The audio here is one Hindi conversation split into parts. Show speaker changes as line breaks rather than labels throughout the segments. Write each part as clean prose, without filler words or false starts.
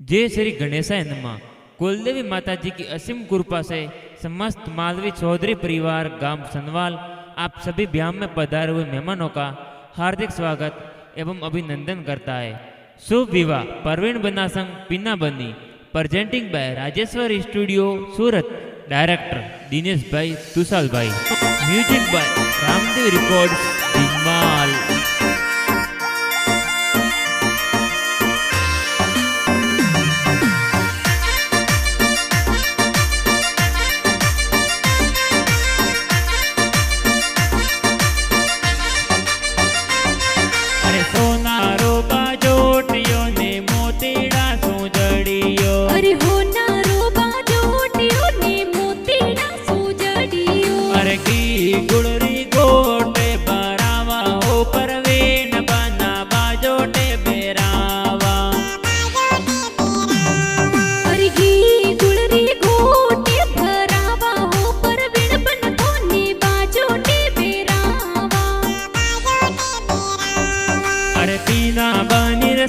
जय श्री गणेशाय नमः। कुलदेवी माता जी की असीम कृपा से समस्त मालवी चौधरी परिवार गांव सनवाल आप सभी ब्याह में पधारे हुए मेहमानों का हार्दिक स्वागत एवं अभिनंदन करता है। शुभ विवाह परवीन बना संघ पीना बनी presenting by Rajeshwari studio Surat. Director Dinesh bhai Tushal bhai. Music by Ramdev records दिमाल।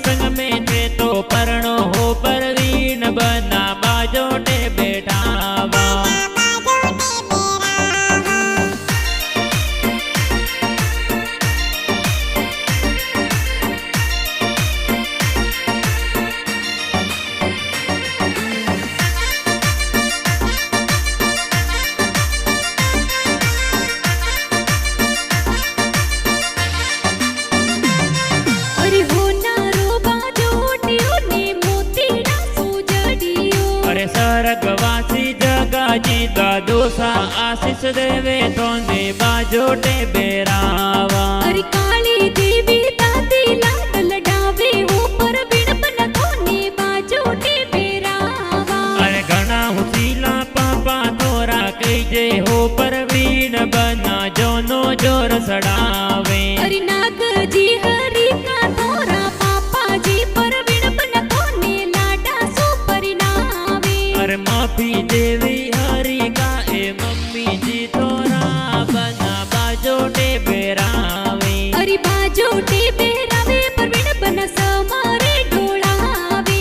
संग में थे तो परनो हो परवीन बना बाजोटे बैठावा। स्वर्गवासी जगाजी द्वादोसा आशीष देवे तोने बाजोटे बेरावा।
अरे काली देवी दादी लाड लडावे हो परवीन बना तोने बाजोटे बेरावा।
अरे घना हुसीला पापा तोरा कईजे हो परवीन बना जोनो जोर सड़ावे।
अरे नाग जी हरि का तोरा पापा जी परवीन बना तोने लाडा सो परिणावे।
अरे माफी देवी हरि का ए मम्मी जी तोरा बना बाजोटे बेरावे।
अरे बाजोटे बेरावे परवीन बना समारे ढोलावे।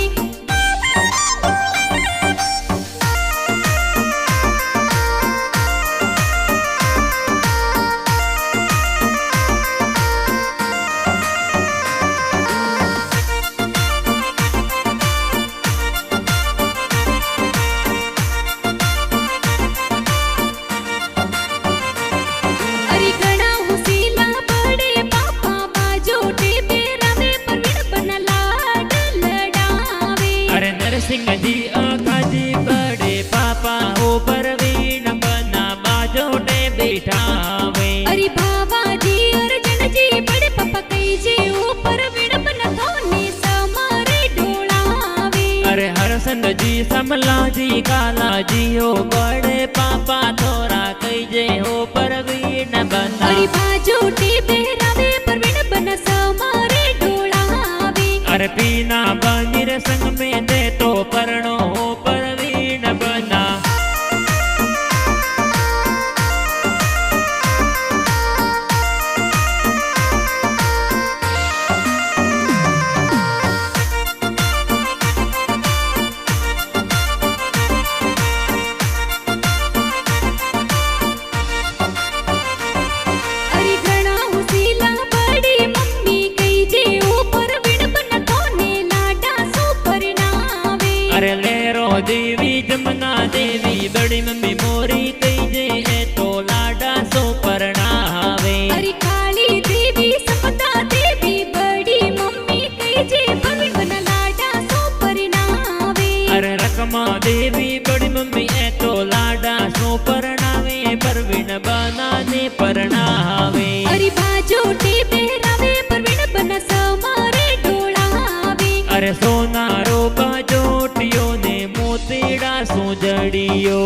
सिंह जी आका जी बड़े पापा हो परवीन बना बाजोटे बैठावे।
अरे बाबा जी अर्जन जी बड़े पापा कई जी हो परवीन बना तोने समारे ढोलावे।
अरे हरसंद जी समला जी काला जी हो बड़े पापा तोरा कई जे हो परवीन बना।
अरे बाजोटे बेरावे परवीन बना समारे ढोलावे।
अरे पीना बनी रे संग में दे तो परनो हो परवीन बना।
अरे घना हुसीला बड़ी मम्मी कई जे हो परवीन बना तोने लाडा सो परिणावे।
अरे लेरो देवी जमुना देवी बड़ी मम्मी मोरी कई जे है तो लाडा सो परणावे।
अरे काली देवी समता देवी बड़ी मम्मी कई जे परवीन बना लाडा सो परिणावे।
अरे रकमा देवी बड़ी मम्मी है तो लाडा सो परणावे परवीन बना ने परणावे।
अरे बाजोटे बेरावे परवीन बना समारे ढोलावे।
अरे सोना रो बाजोटियो ने मोतीड़ा सो जड़ियो।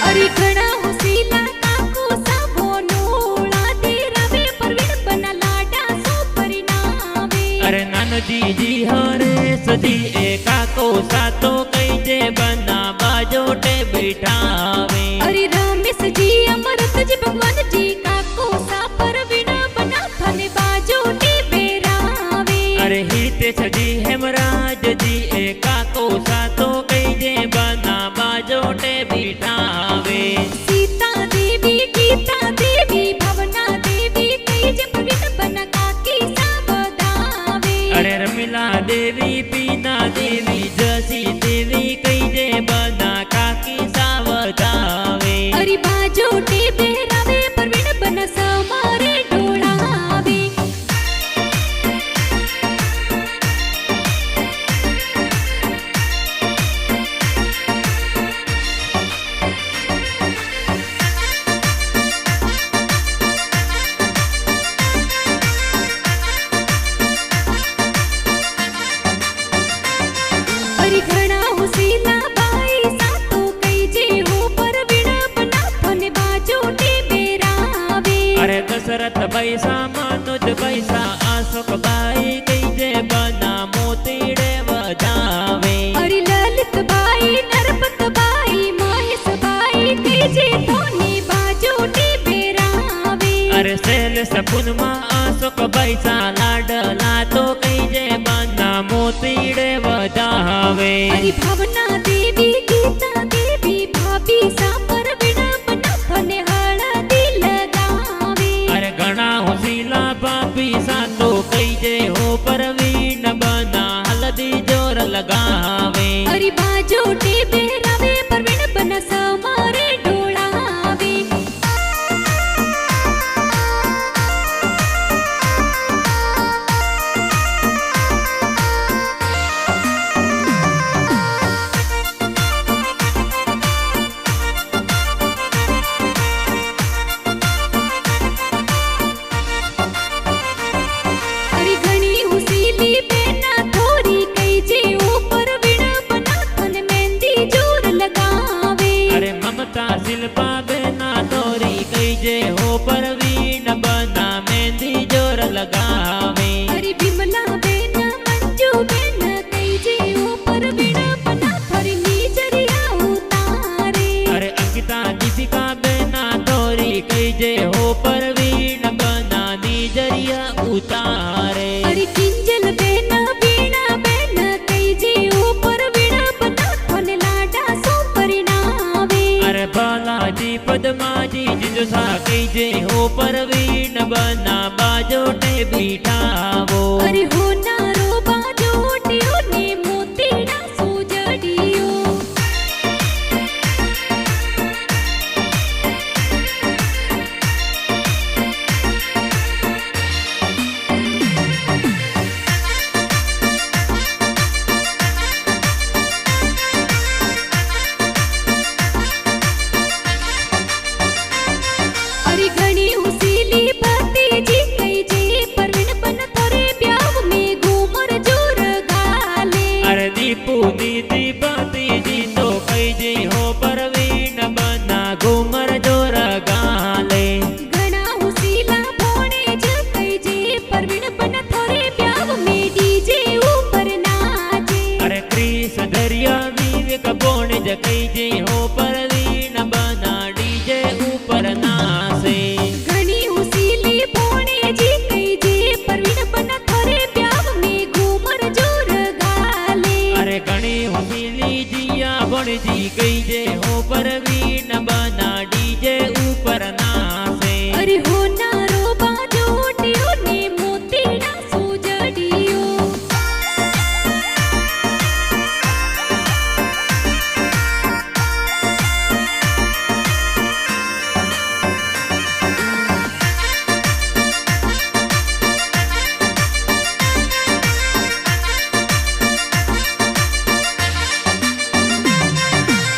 अरे घना हुसीला ताको सबो नोळा दे रवे परवीन बना लाडा सो परि
सजी जी हरे सजी एका को सातो कई जे बना बाजोटे बिठावे।
अरे रमेश जी अमृत जी भगवान जी काको सापर वीणा बना फने बाजोटे बेरावे।
अरे हितेश जी हेमराज जी एका को सातो कई जे बना बाजोटे बिठावे।
सीता देवी गीता देवी भवना देवी कई जे वीणा बना काकी सा बदावे।
अरे रमिला देवी पीना देवी जसी देवी कई जे बना काकी सावधावे।
अरे बाजोटे बेरावे पर वीणा बना समारे ढोळावे। अरे घणा हुसीला बाई सातो कई जे हो पर वीणा बना फने बाजोटे बेरावे।
अरे दशरथ बैसा मनोज बैसा अशोक बाई कई जे बना मोतीड़े बजावे।
अरे Lalit by Narpat by Mahesh by कई जे धोनी बाजोटे बेरावे।
अरे शैल सपुनमा अशोक बैसा लाडला तो कई जे बना मोतीड़े बजावे।
अरे भावना देवी गीता देवी भाभी सा पर वीणा बना फने हळदी लगावे।
अरे घणा होशीला बापी सा तो कई जे हो परवीन बना हल्दी जोर लगावे।
अरे बाजोटे बेरावे पर वीणा बना समारे ढोळावे। अरे घणी हुसीली बेना थोरी कई जे ऊपर वीणा बना फन मेहंदी जोर लगावे।
अरे ममता शिल्पा बेना तोरी कई जे हो परवीन बना मेहंदी जोर लगावे।
अरे बिमला बेना मंजू बेना कई जे ऊपर वीणा बना फरी नीजरिया उतारे।
अरे अंकिता दीपिका बेना तोरी कई जे हो परवीन बना नीजरिया उतारे।
अरे किंजल बेना वीणा बेना कई जे ऊपर वीणा बना फन लाडा सो परिणावे।
अरे बालाजी पद्माजी जिंजुसा कई जे हो परवीन बना बाजोटे बिठावो।
अरे होनारो बाजोटियो ने मोतीड़ा सुजड़ियो। अरे घणी हुसीली भतीजी कई जे पर वीणा बना थोरे ब्याह में घूमर जोर गाले।
अरे दीपू दीदी बातीजी तो कई जे हो परवीन बना घूमर जोर गाले।
घणा हुसीला भोणे ज कई जे पर वीणा बना थोरे ब्याह में डीजे ऊपर नाचे।
अरे क्रीस दरिया विवेक बोण ज कई जे हो परवीन बना डीजे ऊपर नासे।
घणी हुसीली भोणे जी कई जे पर वीणा बना थोरे ब्याह में घूमर जोर गाले।
अरे घणी होशीली जिया बोण जी कई जे हो परवीन बना डीजे ऊपर नासे।
अरे होनारो बाजोटियो ने मोतीड़ा सुजड़ियो।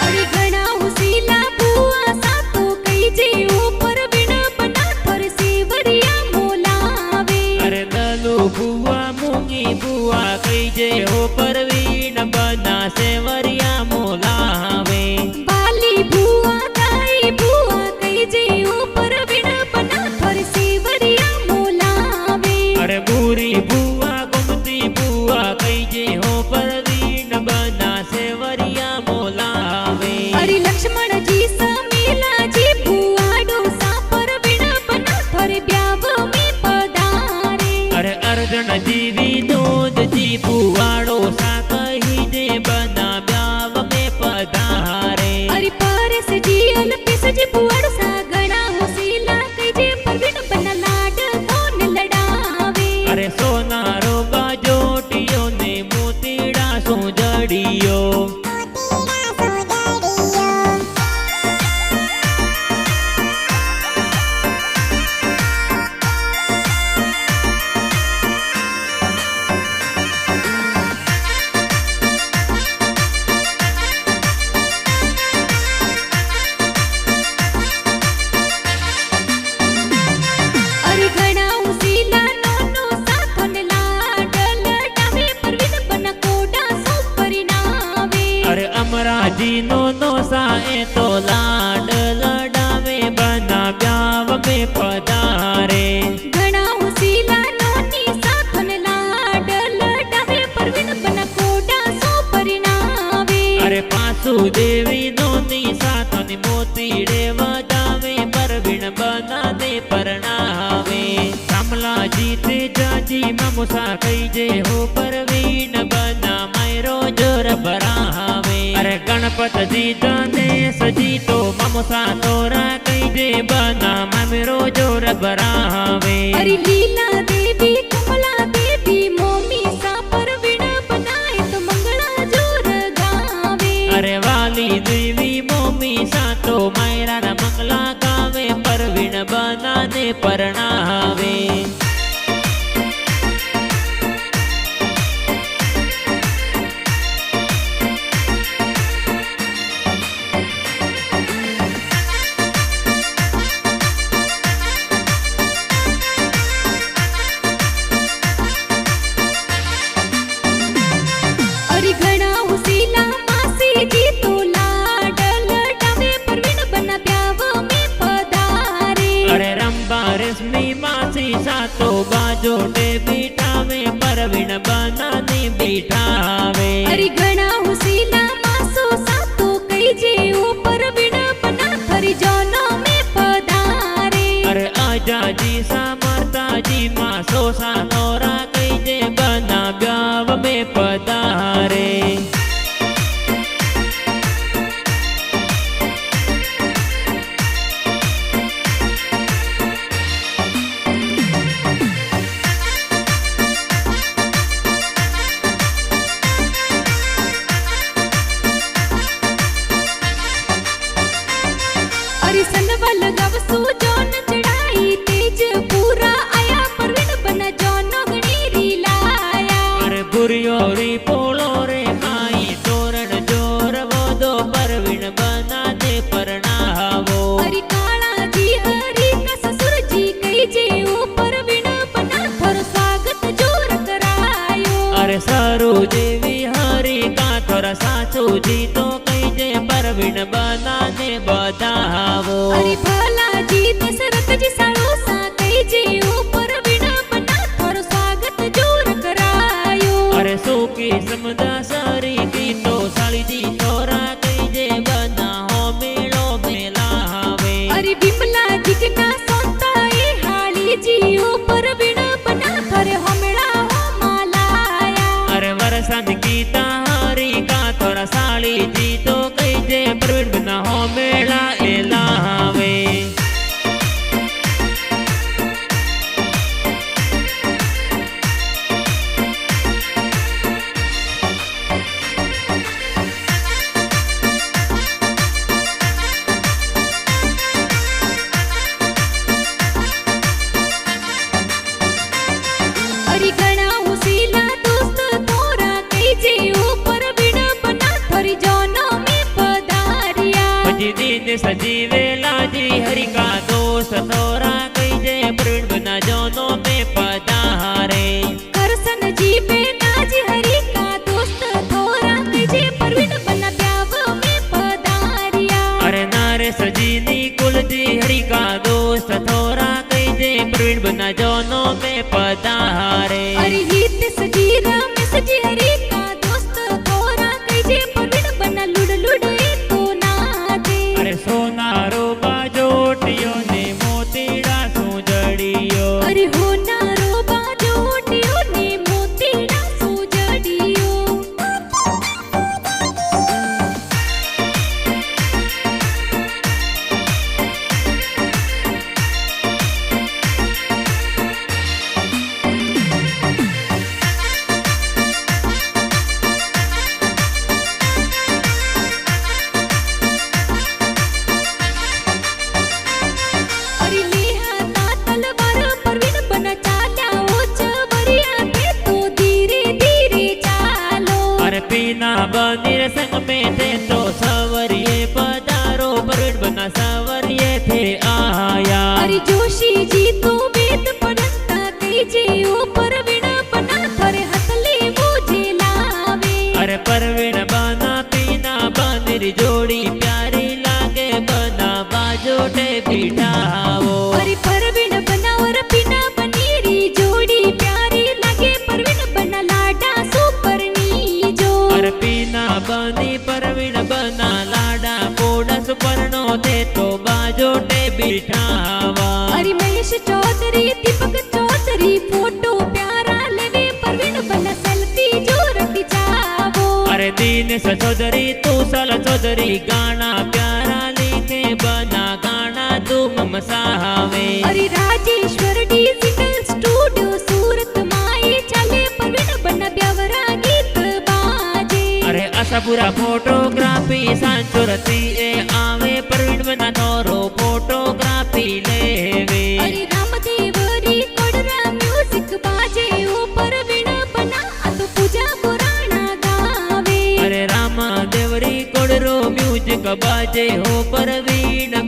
अरे घणा हुसीला बुआ सातो कई जे ऊपर वीणा बना थोरे सेवरिया मोलावे।
अरे दलू बुआ मूंगी बुआ कई जे हो परवीन बना सेवरिया मोलावे।
बाली बुआ दाई बुआ कई जे ऊपर वीणा बना थोरे सेवरिया मोलावे।
अरे बूरी बुआ गुमती बुआ अर्जन जीवी दूध जी पुवाड़ो सा कही जे बना ब्याव में पधारे।
अरे पारस जी अलपिस जी पुअड़ सा गणा होसीला कई जे परवीन बना लाड कौन लड़ावे।
अरे सोनारो बाजोटियो ने मोतीड़ा सो जड़ियो।
अरे गणा होसीला नोनो साथन लाड लड़ावे परवीन बना कोडा सो परिणावे।
अरे अमराजी नो साए तो लाड लड़ावे बना ब्याव में पधारे।
गणा होसीला नोनी साथन लाड लड़ावे परवीन बना कोडा सो परिणावे।
अरे पासु देवी नोनी साथनी मोतीड़े वदावे परवीन बना दे परणावे। कमला जीते जाजी ममुसा कई जे हो परवीन बना मैरो जोर बरावे। अरे गणपत जी जाने सजी तो ममुसा तोरा कई जे बना मैरो जोर बरावे।
अरे लीला देवी कमला देवी मोमी सा परवीन बनाए तो मंगला जोर गावे।
अरे वाली देवी मोमी सा तो मैरा न मंगला गावे परवीन बना दे परणावे।
अरे घणा होसीला मासी जी तो लाड लड़ावे परवीन बना ब्याव में पधारे।
अरे रंबा रेशमी मासी सा तो बाजोटे बिठावे परवीन बना दे बिठावे।
अरे घणा होसीला मासो सा तो कई जे ओ परवीन बना थरी जानो में पधारे।
अरे आजा जी सा माता जी मासो सा नोरा कई जे बना ब्याव में पधारे।
अरे सनवल गवसु जोन चढ़ाई तेज पूरा आया परवीन बना जोनो गणीरी लाया।
अरे बुरियो री पोलो रे माई तोरण जोर वो दो परवीन बना दे परणावो।
अरे काला जी हरी का ससुर जी कई जे ओ परवीन बना थोर स्वागत जोर करायो।
अरे सरू देवी हरी का थोरा सासू जी तो कई जे परवीन बना दे बधावो।
अरे भला जी दशरथ जी साड़ो सा कई जे ओ परवीन बना थोर स्वागत जोर करायो।
अरे सूकी समुदा सारी की तो साली जी तोरा कई जे बना हो मेलो मेलावे।
अरे बिमला जी के ना सोता ए हाली जी ओ परवीन बना थोर हमला हो मालाया।
अरे वरसन गीता हरी का थोड़ा साली जी तो कई जे परवीन बना हो मेला एलावे।
अरे घणा होसीला दोस्त तोरा कई जे ओ परवीन बना थोरी जानो में पधारिया।
जी दिन सजीवेला जी हरि का दोस्त तोरा कई जे परवीन बना जोनो में पधारे।
करसन जी बेना जी हरी का दोस्त तोरा कई जे परवीन बना ब्याव में पधारिया।
अरे नारे सजीनी कुल जी हरि का दोस्त थोरा कई जे परवीन बना जोनो में पधारे।
अरे हित सजी रमेश जी हरी का दोस्त तोरा कई जे परवीन बना लुड़ लुड़ तो ना दे।
अरे सोनारो बिठावा।
अरे महेश चौधरी दीपक चौधरी फोटो प्यारा लेवे प्रवीण बना सेल्फी जोर खिंचावो।
अरे दीनेश चौधरी तू साला चौधरी गाना प्यारा लिखे बना गाना तुम मसावे।
अरे राजेश्वर डिजिटल स्टूडियो सूरत माए चले प्रवीण बना ब्यावरा गीत बाजे।
अरे असा पूरा फोटोग्राफी सांचोरती ए आवे प्रवीण बना तोरो फोटोग्राफी लेवे।
अरे रामदेव रिकॉर्डरा म्यूजिक बाजे ओ प्रवीण बना आ तो पूजा पुराणा गावे।
अरे रामा देवरी कोडरो म्यूजिक बाजे हो प्रवीण